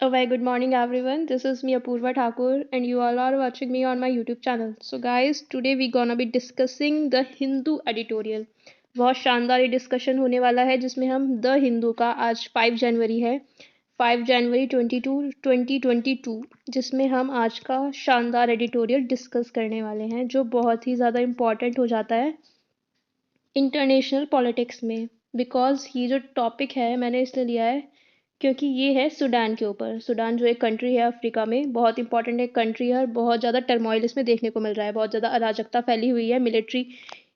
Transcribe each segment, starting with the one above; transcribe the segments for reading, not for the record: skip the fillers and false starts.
A very good morning, everyone. This is me, Apurva Thakur, and you all are watching me on my YouTube channel. So, guys, today we gonna be discussing the Hindu editorial. बहुत शानदार ये discussion होने वाला है जिसमें हम the Hindu का आज 5 जनवरी है 5 जनवरी 2022 जिसमें हम आज का शानदार एडिटोरियल डिस्कस करने वाले हैं जो बहुत ही ज़्यादा इम्पॉर्टेंट हो जाता है इंटरनेशनल पॉलिटिक्स में। बिकॉज ये जो टॉपिक है मैंने इसलिए लिया है क्योंकि ये है सूडान के ऊपर। सूडान जो एक कंट्री है अफ्रीका में, बहुत इंपॉर्टेंट एक कंट्री है और बहुत ज़्यादा टर्मोइल इसमें देखने को मिल रहा है, बहुत ज़्यादा अराजकता फैली हुई है। मिलिट्री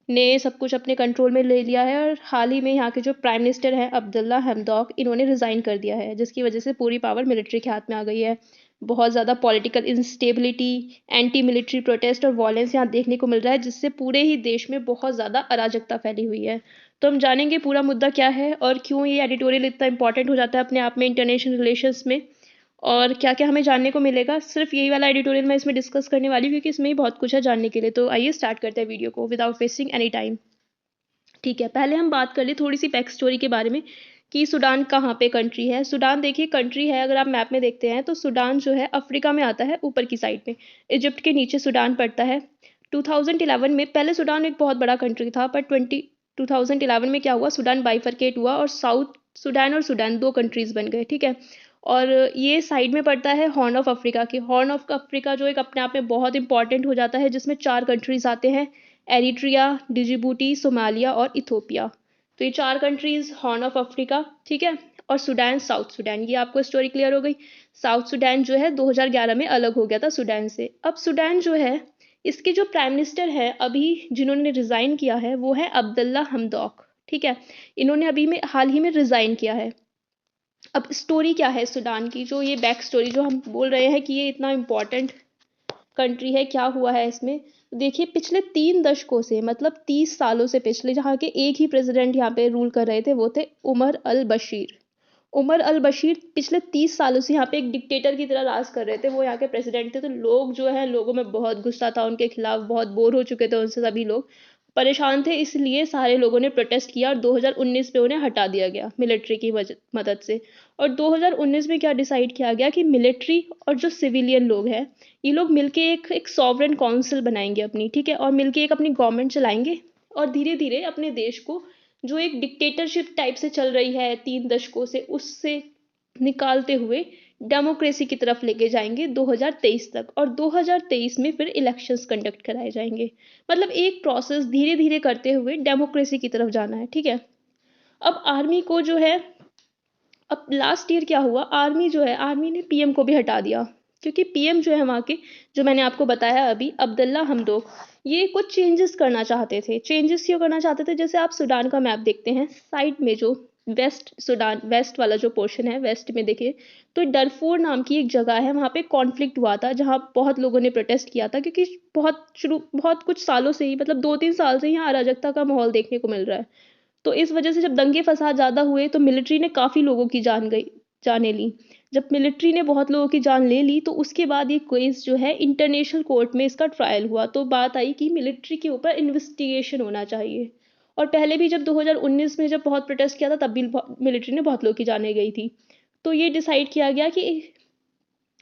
ने सब कुछ अपने कंट्रोल में ले लिया है और हाल ही में यहाँ के जो प्राइम मिनिस्टर हैं अब्दुल्ला हमदौक, इन्होंने रिज़ाइन कर दिया है जिसकी वजह से पूरी पावर मिलिट्री के हाथ में आ गई है। बहुत ज़्यादा political instability, anti military protest और वॉयलेंस यहाँ देखने को मिल रहा है जिससे पूरे ही देश में बहुत ज़्यादा अराजकता फैली हुई है। तो हम जानेंगे पूरा मुद्दा क्या है और क्यों ये एडिटोरियल इतना इंपॉर्टेंट हो जाता है अपने आप में इंटरनेशनल रिलेशंस में, और क्या क्या हमें जानने को मिलेगा। सिर्फ यही वाला एडिटोरियल मैं इसमें डिस्कस करने वाली हूँ क्योंकि इसमें ही बहुत कुछ है जानने के लिए। तो आइए स्टार्ट करते हैं वीडियो को विदाउट वेस्टिंग एनी टाइम। ठीक है, पहले हम बात कर ले थोड़ी सी बैक स्टोरी के बारे में कि सूडान कहाँ पे कंट्री है। सूडान देखिए कंट्री है, अगर आप मैप में देखते हैं तो सूडान जो है अफ्रीका में आता है ऊपर की साइड में, इजिप्ट के नीचे सूडान पड़ता है। 2011 में, पहले सूडान एक बहुत बड़ा कंट्री था पर 2011 में क्या हुआ, सूडान बाइफरकेट हुआ और साउथ सूडान और सूडान दो कंट्रीज बन गए। ठीक है, और ये साइड में पड़ता है हॉर्न ऑफ अफ्रीका के। हॉर्न ऑफ अफ्रीका जो एक अपने आप में बहुत इंपॉर्टेंट हो जाता है जिसमें 4 कंट्रीज आते हैं, एरिट्रिया, डिजिबूटी, सोमालिया और इथोपिया। तो ये 4 कंट्रीज हॉर्न ऑफ अफ्रीका। ठीक है, और सूडान साउथ सूडान, ये आपको स्टोरी क्लियर हो गई। साउथ सूडान जो है 2011 में अलग हो गया था सूडान से। अब सूडान जो है इसके जो प्राइम मिनिस्टर है अभी जिन्होंने रिज़ाइन किया है वो है अब्दुल्ला हमदौक। ठीक है, इन्होंने अभी में हाल ही में रिज़ाइन किया है। अब स्टोरी क्या है सूडान की, जो ये बैक स्टोरी जो हम बोल रहे हैं कि ये इतना इम्पोर्टेंट कंट्री है, क्या हुआ है इसमें। देखिए पिछले 3 दशकों से, मतलब 30 सालों से पिछले, जहाँ के एक ही प्रेसिडेंट यहाँ पे रूल कर रहे थे वो थे उमर अल बशीर। उमर अल बशीर पिछले 30 सालों से यहाँ पे एक डिक्टेटर की तरह राज कर रहे थे, वो यहाँ के प्रेसिडेंट थे। तो लोग जो है, लोगों में बहुत गुस्सा था उनके खिलाफ, बहुत बोर हो चुके थे उनसे, सभी लोग परेशान थे, इसलिए सारे लोगों ने प्रोटेस्ट किया और 2019 में उन्हें हटा दिया गया मिलिट्री की मदद से। और 2019 में क्या डिसाइड किया गया कि मिलिट्री और जो सिविलियन लोग हैं ये लोग मिलके एक सॉवरेन काउंसिल बनाएंगे अपनी। ठीक है, और मिलके एक अपनी गवर्नमेंट चलाएंगे और धीरे धीरे अपने देश को जो एक डिक्टेटरशिप टाइप से चल रही है 3 दशकों से, उससे निकालते हुए डेमोक्रेसी की तरफ लेके जाएंगे 2023 तक। और 2023 में फिर इलेक्शंस कंडक्ट कराए जाएंगे। मतलब एक प्रोसेस धीरे धीरे करते हुए डेमोक्रेसी की तरफ जाना है। ठीक है, अब आर्मी को जो है, अब लास्ट ईयर क्या हुआ, आर्मी जो है, आर्मी ने पीएम को भी हटा दिया क्योंकि पीएम जो है वहाँ के, जो मैंने आपको बताया अभी, अब्दुल्ला हमदोक, ये कुछ चेंजेस करना चाहते थे। चेंजेस क्यों करना चाहते थे, जैसे आप सूडान का मैप देखते हैं साइड में, जो वेस्ट सूडान, वेस्ट वाला जो पोर्शन है, वेस्ट में देखिए तो डरफोर नाम की एक जगह है, वहाँ पे कॉन्फ्लिक्ट हुआ था जहाँ बहुत लोगों ने प्रोटेस्ट किया था क्योंकि बहुत कुछ सालों से ही, मतलब 2-3 साल से यहाँ अराजकता का माहौल देखने को मिल रहा है। तो इस वजह से जब दंगे फसाद ज़्यादा हुए तो मिलिट्री ने काफ़ी लोगों की जानें ली। जब मिलिट्री ने बहुत लोगों की जान ले ली तो उसके बाद ये केस जो है इंटरनेशनल कोर्ट में इसका ट्रायल हुआ, तो बात आई कि मिलिट्री के ऊपर इन्वेस्टिगेशन होना चाहिए। और पहले भी जब 2019 में जब बहुत प्रोटेस्ट किया था तब भी मिलिट्री ने बहुत लोगों की जानें गई थी। तो ये डिसाइड किया गया कि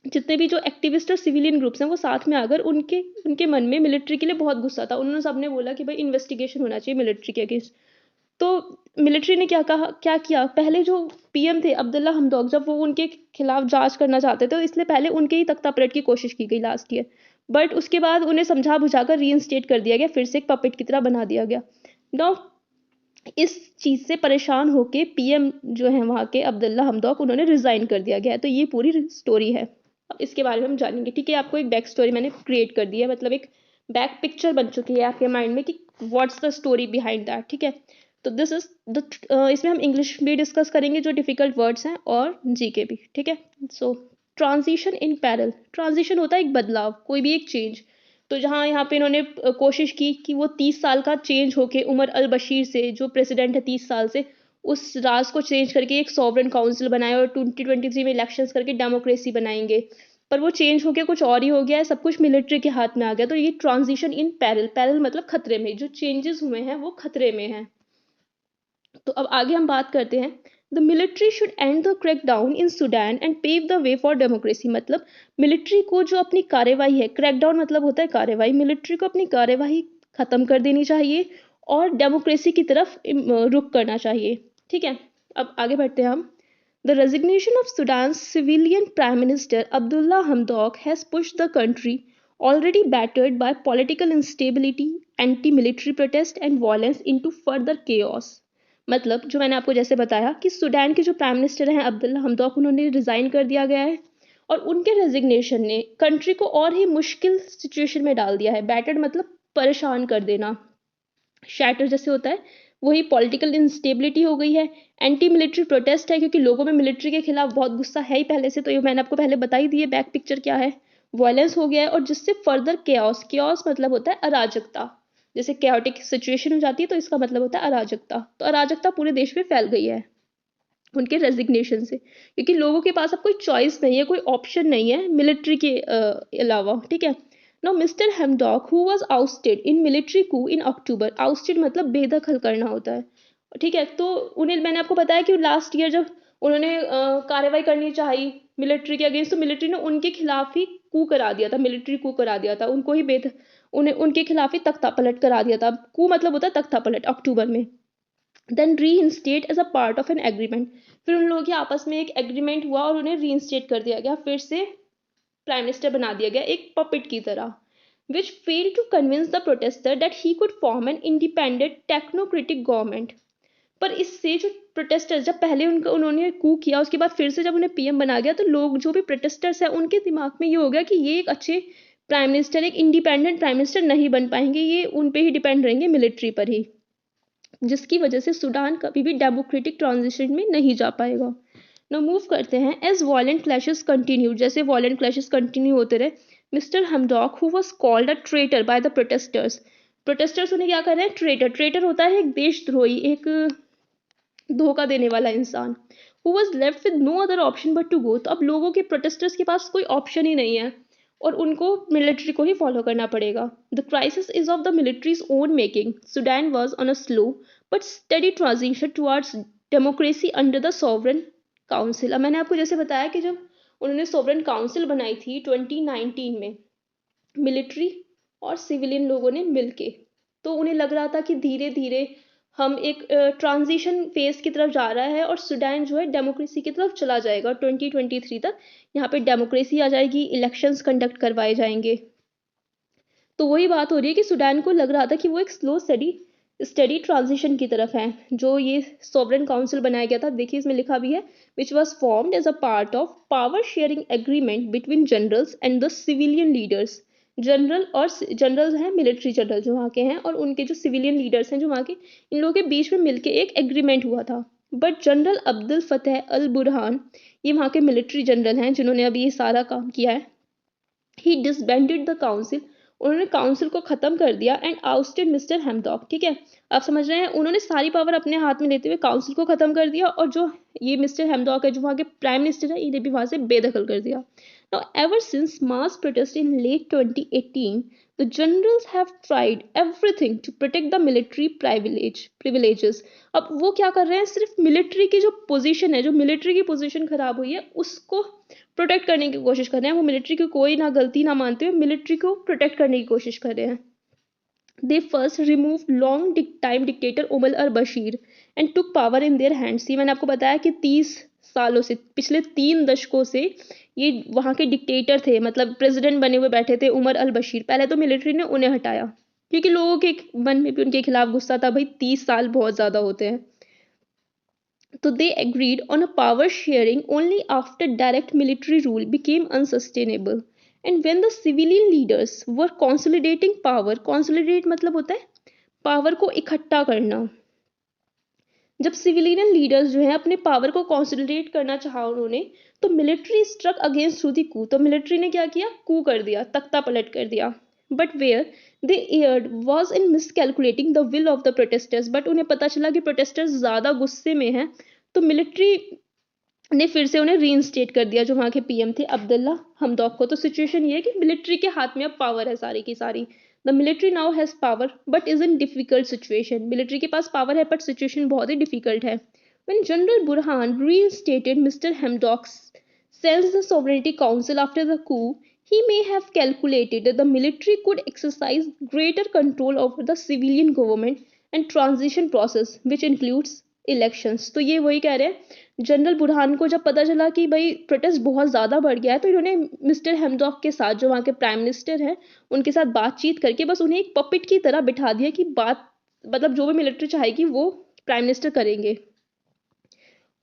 जितने भी जो एक्टिविस्ट और सिविलियन ग्रुप्स हैं वो साथ में आकर, उनके उनके मन में मिलिट्री के लिए बहुत गुस्सा था, उन्होंने सबने बोला कि भाई इन्वेस्टिगेशन होना चाहिए मिलिट्री के अगेंस्ट। तो मिलिट्री ने क्या कहा, क्या किया, पहले जो पीएम थे अब्दुल्ला हमदौक, जब वो उनके खिलाफ जांच करना चाहते थे तो इसलिए पहले उनके ही तख्ता पलट की कोशिश की गई लास्ट ईयर। बट उसके बाद उन्हें समझा बुझाकर रीइंस्टेट कर दिया गया, फिर से एक पपेट की तरह बना दिया गया। नाउ इस चीज़ से परेशान होके पीएम जो है वहाँ के अब्दुल्ला हमदौक, उन्होंने रिज़ाइन कर दिया गया है। तो ये पूरी स्टोरी है, अब इसके बारे में हम जानेंगे। ठीक है, आपको एक बैक स्टोरी मैंने क्रिएट कर दी है, मतलब एक बैक पिक्चर बन चुकी है आपके माइंड में कि what's the story behind that. ठीक है, तो दिस इज द, इसमें हम इंग्लिश भी डिस्कस करेंगे जो डिफिकल्ट वर्ड्स हैं और जीके भी। ठीक है, सो ट्रांजिशन इन पैरल, ट्रांजिशन होता है एक बदलाव, कोई भी एक चेंज। तो जहाँ यहाँ पे इन्होंने कोशिश की कि वो 30 साल का चेंज होके उमर अल बशीर से, जो प्रेसिडेंट है 30 साल से, उस राज को चेंज करके एक सॉवरेन काउंसिल बनाए और 2023 में इलेक्शंस करके डेमोक्रेसी बनाएंगे। पर वो चेंज होके कुछ और ही हो गया है, सब कुछ मिलिट्री के हाथ में आ गया। तो ये ट्रांजिशन इन पैरल, पैरल मतलब खतरे में, जो चेंजेस हुए हैं वो खतरे में हैं। तो अब आगे हम बात करते हैं the military should end the crackdown in Sudan and pave the way for democracy. मतलब मिलिट्री को जो अपनी कार्यवाही है, क्रैकडाउन मतलब होता है कार्यवाही, मिलिट्री को अपनी कार्यवाही खत्म कर देनी चाहिए और डेमोक्रेसी की तरफ रुख करना चाहिए। ठीक है, अब आगे बढ़ते हैं हम। The resignation of Sudan's civilian Prime Minister Abdullah Hamdok has pushed the country, already battered by political instability, anti-military protest and violence, into further chaos. मतलब जो मैंने आपको जैसे बताया कि सूडान के जो प्राइम मिनिस्टर हैं अब्दुल्ला हमदौक, उन्होंने रिजाइन कर दिया गया है और उनके रेजिग्नेशन ने कंट्री को और ही मुश्किल सिचुएशन में डाल दिया है। बैटर्ड मतलब परेशान कर देना, शैटर जैसे होता है, वही पॉलिटिकल इंस्टेबिलिटी हो गई है, एंटी मिलिट्री प्रोटेस्ट है क्योंकि लोगों में मिलिट्री के खिलाफ बहुत गुस्सा है ही पहले से, तो ये मैंने आपको पहले बता ही दी है बैक पिक्चर क्या है। वायलेंस हो गया है और जिससे फर्दर केओस, केओस मतलब होता है अराजकता, जैसे केओटिक सिचुएशन हो जाती है तो इसका मतलब होता है अराजकता, तो अराजकता पूरे देश में फैल गई है उनके रेजिग्नेशन से, क्योंकि लोगों के पास अब कोई चॉइस नहीं है, कोई ऑप्शन नहीं है मिलिट्री के अलावा। ठीक है, Now Mr. Hamdok, who was ousted in military coup in October, ousted मतलब बेदखल करना होता है। ठीक है, तो उन्हें मैंने आपको बताया कि लास्ट ईयर जब उन्होंने कार्रवाई करनी चाहिए मिलिट्री के अगेंस्ट, तो मिलिट्री ने उनके खिलाफ ही कू करा दिया था, मिलिट्री कू करा दिया था, उनको ही उन्हें उनके खिलाफ ही तख्ता पलट करा दिया था। कू मतलब होता है तख्ता पलट, अक्टूबर में। Then reinstate as a part of an agreement, फिर उन लोगों के आपस में एक एग्रीमेंट हुआ और उन्हें रीइंस्टेट कर दिया गया, फिर से प्राइम मिनिस्टर बना दिया गया एक पपेट की तरह, which failed to convince the protester that he could form an independent technocratic government। पर इससे जो प्रोटेस्टर्स, जब पहले उन्होंने कू किया उसके बाद फिर से जब उन्हें पीएम बना गया, तो लोग जो भी प्रोटेस्टर्स हैं उनके दिमाग में ये हो गया कि ये एक अच्छे प्राइम मिनिस्टर, एक इंडिपेंडेंट प्राइम मिनिस्टर नहीं बन पाएंगे, ये उन पे ही डिपेंड रहेंगे, मिलिट्री पर ही, जिसकी वजह से सूडान कभी भी डेमोक्रेटिक ट्रांजिशन में नहीं जा पाएगा। नाउ मूव करते हैं। एज वायलेंट क्लैशेस कंटिन्यू, जैसे वायलेंट क्लैशेस कंटिन्यू होते रहे, mister Hamdok who was called a traitor by the protesters, protesters उन्हें क्या कर रहे हैं, ट्रेटर, ट्रेटर होता है एक देशद्रोही, एक धोखा देने वाला इंसान। Who was left with no other option but to go, तो अब लोगों के प्रोटेस्टर्स के पास कोई ऑप्शन ही नहीं है और उनको मिलिट्री को ही फॉलो करना पड़ेगा। The crisis is of the militaries own making, Sudan was on a slow but study transition towards democracy under the sovereign council. अब मैंने आपको जैसे बताया कि जब उन्होंने सॉवरन काउंसिल बनाई थी 2019 में, मिलिट्री और सिविलियन लोगों ने मिलके, तो उन्हें लग रहा था कि धीरे धीरे हम एक ट्रांजिशन फेज की तरफ जा रहा है और सूडान जो है डेमोक्रेसी की तरफ चला जाएगा। 2023 तक यहाँ पे डेमोक्रेसी आ जाएगी, इलेक्शंस कंडक्ट करवाए जाएंगे। तो वही बात हो रही है कि सूडान को लग रहा था कि वो एक स्लो स्टडी ट्रांजिशन की तरफ है। जो ये सॉवरेन काउंसिल बनाया गया था, देखिए इसमें लिखा भी है, which was formed as a part of power sharing agreement between generals and the civilian leaders. General और जनरल हैं, मिलिट्री जनरल जो वहाँ के हैं, और उनके जो सिविलियन लीडर्स हैं जो वहाँ के, इन लोगों के बीच में मिलके एक एग्रीमेंट हुआ था। बट जनरल अब्दुल फतेह अल बुरहान, ये वहाँ के मिलिट्री जनरल हैं जिन्होंने अभी ये सारा काम किया है, ही डिसबैंडेड द काउंसिल, उन्होंने काउंसिल को खत्म कर दिया एंड आउस्टेड मिस्टर हेमडॉक। ठीक है, आप समझ रहे हैं, उन्होंने सारी पावर अपने हाथ में लेते हुए काउंसिल को खत्म कर दिया और जो ये मिस्टर हेमडॉक है जो वहाँ के प्राइम मिनिस्टर है, इन्हें भी वहाँ से बेदखल कर दिया। Now, ever since mass protest in late 2018, the generals have tried everything to protect the military privileges। अब वो क्या कर रहे हैं, सिर्फ मिलिट्री की जो पोजीशन है, जो मिलिट्री की पोजीशन खराब हुई है, उसको प्रोटेक्ट करने की कोशिश कर रहे हैं। वो मिलिट्री की कोई ना गलती ना मानते हुए मिलिट्री को प्रोटेक्ट करने की कोशिश कर रहे हैं। They first removed long time dictator Umar Al Bashir and took power in their hands। ये मैंने आपको बताया कि 30 सालों से, पिछले 3 दशकों से ये वहाँ के डिक्टेटर थे, मतलब प्रेसिडेंट बने हुए बैठे थे उमर अल बशीर। पहले तो मिलिट्री ने उन्हें हटाया क्योंकि लोगों के मन में भी उनके खिलाफ गुस्सा था, भाई 30 साल बहुत ज़्यादा होते हैं। तो they agreed on a power sharing only after direct military rule became unsustainable and when the civilian leaders were consolidating power, consolidate मतलब होता है पावर को इकट्ठा करना। जब सिविलियन लीडर्स जो है अपने पावर को कंसोलिडेट करना चाहा उन्होंने, तो military struck against through the coup, तो मिलिट्री ने क्या किया, कू कर दिया, तख्ता पलट कर दिया। But where they erred was in miscalculating the will of the protesters, but उन्हें पता चला कि प्रोटेस्टर्स ज़्यादा गुस्से में हैं, तो मिलिट्री ने फिर से उन्हें रीइंस्टेट कर दिया जो वहाँ के पीएम थे अब्दुल्ला हमदौक को। तो सिचुएशन ये है कि मिलिट्री के हाथ में अब पावर है सारी की सारी। The military now has power but is in difficult situation, military के पास पावर है बट सिचुएशन बहुत ही डिफिकल्ट है। When General Burhan reinstated Mr. Hamdok's cells the Sovereignty Council after the coup, he may have calculated that the military could exercise greater control over the civilian government and transition process, which includes elections. तो ये वही कह रहे हैं, general Burhan को जब पता चला कि भाई प्रोटेस्ट बहुत ज़्यादा बढ़ गया है, तो इन्होंने मिस्टर हेमडॉक के साथ, जो वहाँ के प्राइम मिनिस्टर हैं, उनके साथ बातचीत करके बस उन्हें एक पपिट की तरह बिठा दिया कि बात मतलब जो भी मिलिट्री चाहेगी वो प्राइम मिनिस्टर करेंगे,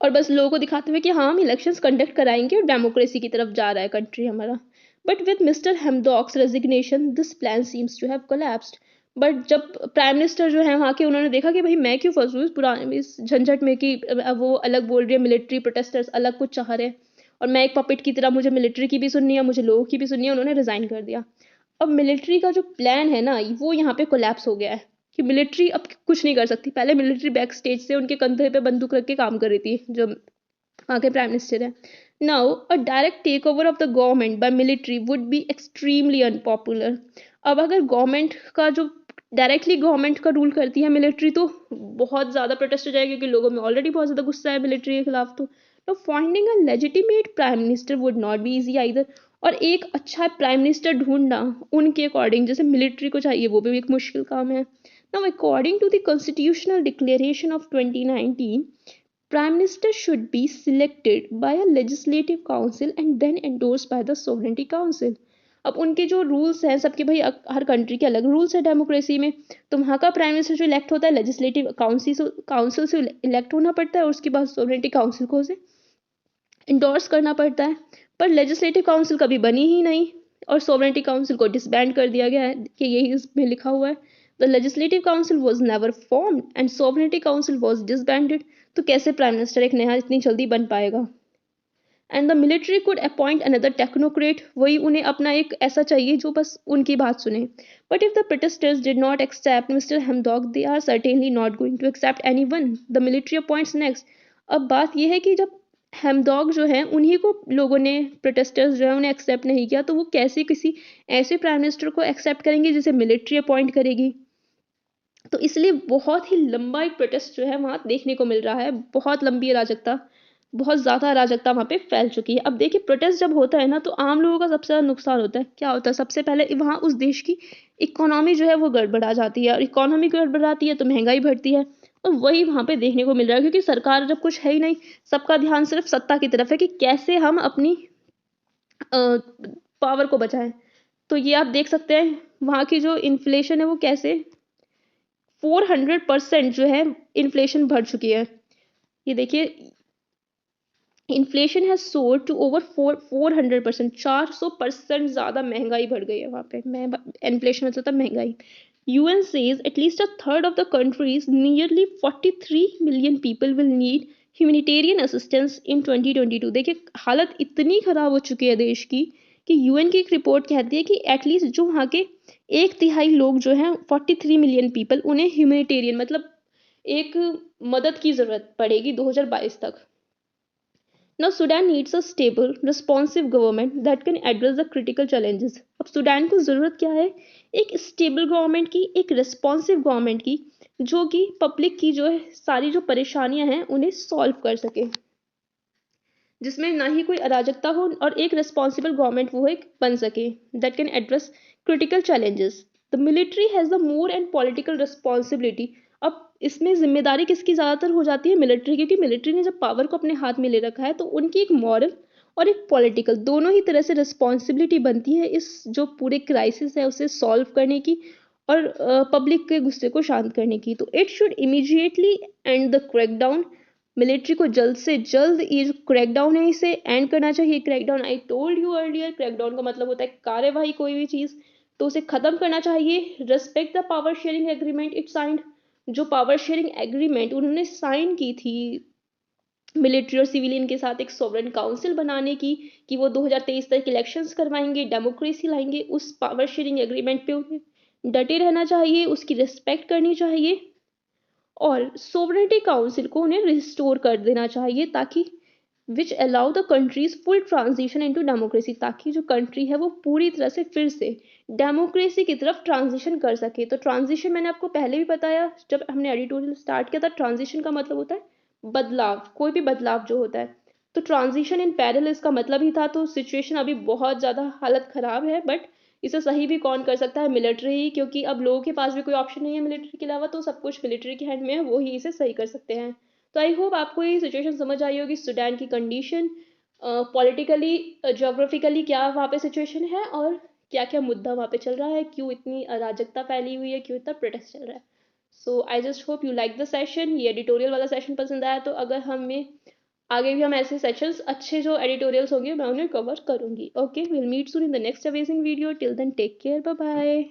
और बस लोगों को दिखाते हुए कि हाँ हम इलेक्शंस कंडक्ट कराएंगे और डेमोक्रेसी की तरफ जा रहा है कंट्री हमारा। But with mister Hamdok's resignation this plan seems to have collapsed. But जब प्राइम मिनिस्टर जो है वहाँ के, उन्होंने देखा कि भाई मैं क्यों फंसूँ इस झंझट में कि वो अलग बोल रही है, मिलिट्री प्रोटेस्टर्स अलग कुछ चाह रहे हैं, और मैं एक पपेट की तरह, मुझे मिलिट्री की भी सुननी है, मुझे लोगों की भी सुननी है। उन्होंने रिजाइन कर दिया। अब मिलिट्री का जो प्लान है ना, वो यहाँ पे कोलैप्स हो गया है कि मिलिट्री अब कुछ नहीं कर सकती। पहले मिलिट्री बैक स्टेज से उनके कंधे पे बंदूक रख के काम कर रही थी, जो वहाँ के प्राइम मिनिस्टर है। Now a direct take over of the government by military would be extremely unpopular. अब अगर गवर्नमेंट का जो डायरेक्टली गवर्नमेंट का रूल करती है मिलिट्री, तो बहुत ज़्यादा प्रोटेस्ट हो जाएगा, क्योंकि लोगों में ऑलरेडी बहुत ज़्यादा गुस्सा है मिलिट्री के खिलाफ। तो finding a legitimate prime minister would not be easy either. और एक अच्छा प्राइम मिनिस्टर ढूंढना उनके अकॉर्डिंग जैसे मिलिट्री को चाहिए, वो भी एक मुश्किल काम है। Now according to the constitutional declaration of 2019, Prime Minister should be selected by a legislative council and then endorsed by the sovereignty council। अब उनके जो रूल्स हैं सबके, भाई हर कंट्री के अलग रूल्स है डेमोक्रेसी में। तो वहाँ का प्राइम मिनिस्टर जो इलेक्ट होता है लेजिस्लेटिव काउंसिल से इलेक्ट होना पड़ता है, और उसके बाद सोवरेनिटी काउंसिल को उसे इंडोर्स करना पड़ता है। पर लेजिस्लेटिव काउंसिल कभी बनी ही नहीं, और सोवरेनिटी काउंसिल को डिसबैंड कर दिया गया है, कि यही इसमें लिखा हुआ है। The legislative council was never formed and sovereignty council was disbanded. तो कैसे प्राइम मिनिस्टर एक नया इतनी जल्दी बन पाएगा? And the military could appoint another technocrat, वही उन्हें अपना एक ऐसा चाहिए जो बस उनकी बात सुने। But if the protesters did not accept mister Hamdok, they are certainly not going to accept anyone, the military appoints next. अब बात यह है कि जब हेमडॉक जो है उन्हीं को लोगों ने, प्रोटेस्टर्स जो है उन्हें एक्सेप्ट नहीं किया, तो वो कैसे किसी ऐसे प्राइम मिनिस्टर को एक्सेप्ट करेंगे जिसे मिलिट्री अपॉइंट करेगी? तो इसलिए बहुत ही लंबा एक प्रोटेस्ट जो है वहाँ देखने को मिल रहा है। बहुत लंबी अराजकता, बहुत ज़्यादा अराजकता वहाँ पे फैल चुकी है। अब देखिए प्रोटेस्ट जब होता है ना, तो आम लोगों का सबसे ज़्यादा नुकसान होता है। क्या होता है? सबसे पहले वहाँ उस देश की इकोनॉमी जो है वो गड़बड़ा जाती है, और इकोनॉमी गड़बड़ाती है तो महंगाई बढ़ती है। और वही वहाँ पे देखने को मिल रहा है, क्योंकि सरकार जब कुछ है ही नहीं, सबका ध्यान सिर्फ सत्ता की तरफ है कि कैसे हम अपनी पावर को बचाएं। तो ये आप देख सकते हैं वहाँ की जो इन्फ्लेशन है वो कैसे 400% जो है इन्फ्लेशन बढ़ चुकी है। ये देखिए, inflation has soared to over 400%, 400% ज़्यादा महंगाई बढ़ गई है वहाँ पे। इन्फ्लेशन मतलब तब महंगाई। UN says at least a third of the country's nearly 43 million people will need humanitarian assistance in 2022। देखिए हालत इतनी ख़राब हो चुकी है देश की कि UN की एक रिपोर्ट कहती है कि एटलीस्ट जो वहाँ के 1/3 लोग जो हैं 43 मिलियन पीपल, उन्हें ह्यूमैनिटेरियन मतलब एक मदद की ज़रूरत पड़ेगी 2022 तक। Now Sudan needs a stable, responsive government that can address the critical challenges। अब सूडान को ज़रूरत क्या है? एक स्टेबल गवर्नमेंट की, एक रिस्पॉन्सिव गवर्नमेंट की, जो कि पब्लिक की जो है सारी जो परेशानियां हैं उन्हें सॉल्व कर सके, जिसमें ना ही कोई अराजकता हो, और एक रिस्पॉन्सिबल गवर्नमेंट वो एक बन सके that can address critical challenges. The military has the more and political responsibility. अब इसमें जिम्मेदारी किसकी ज़्यादातर हो जाती है? मिलिट्री की, क्योंकि मिलिट्री ने जब पावर को अपने हाथ में ले रखा है, तो उनकी एक मॉरल और एक पॉलिटिकल दोनों ही तरह से रिस्पॉन्सिबिलिटी बनती है इस जो पूरे क्राइसिस है उसे सॉल्व करने की, और पब्लिक के गुस्से को शांत करने की। तो it should immediately and the crackdown. Military को जल्द से जल्द ये जो क्रैकडाउन है इसे एंड करना चाहिए। Crackdown, I told you earlier, crackdown का मतलब होता है कार्यवाही, कोई भी चीज़, तो उसे ख़त्म करना चाहिए। Respect the power sharing agreement it signed. जो पावर शेयरिंग एग्रीमेंट उन्होंने साइन की थी मिलिट्री और सिविलियन के साथ, एक सॉवरेन काउंसिल बनाने की, कि वो 2023 तक इलेक्शंस करवाएंगे, डेमोक्रेसी लाएंगे, उस पावर शेयरिंग एग्रीमेंट पे उन्हें डटे रहना चाहिए, उसकी रिस्पेक्ट करनी चाहिए, और सोवरेनिटी काउंसिल को उन्हें रिस्टोर कर देना चाहिए, ताकि which allow the countries full transition into democracy, ताकि जो कंट्री है वो पूरी तरह से फिर से डेमोक्रेसी की तरफ ट्रांजिशन कर सके। तो ट्रांजिशन मैंने आपको पहले भी बताया जब हमने एडिटोरियल स्टार्ट किया था, ट्रांजिशन का मतलब होता है बदलाव, कोई भी बदलाव जो होता है। तो ट्रांजिशन इन पैरेलल इसका मतलब ही था। तो सिचुएशन अभी बहुत ज़्यादा हालत ख़राब है, बट इसे सही भी कौन कर सकता है? मिलिट्री ही, क्योंकि अब लोगों के पास भी कोई ऑप्शन नहीं है मिलिट्री के अलावा, तो सब कुछ मिलिट्री के हैंड में है, वो ही इसे सही कर सकते हैं। तो आई होप आपको ये सिचुएशन समझ आई होगी, सूडान की कंडीशन, पॉलिटिकली, ज्योग्राफिकली क्या वहाँ पे सिचुएशन है, और क्या क्या मुद्दा वहाँ पे चल रहा है, क्यों इतनी अराजकता फैली हुई है, क्यों इतना प्रोटेस्ट चल रहा है। So I just hope you like the session. ये एडिटोरियल वाला सेशन पसंद आया तो अगर हमें आगे भी हम ऐसे सेशंस अच्छे जो एडिटोरियल्स होंगे मैं उन्हें कवर करूंगी। Okay, will meet soon in the next amazing video. Till then take care, bye bye.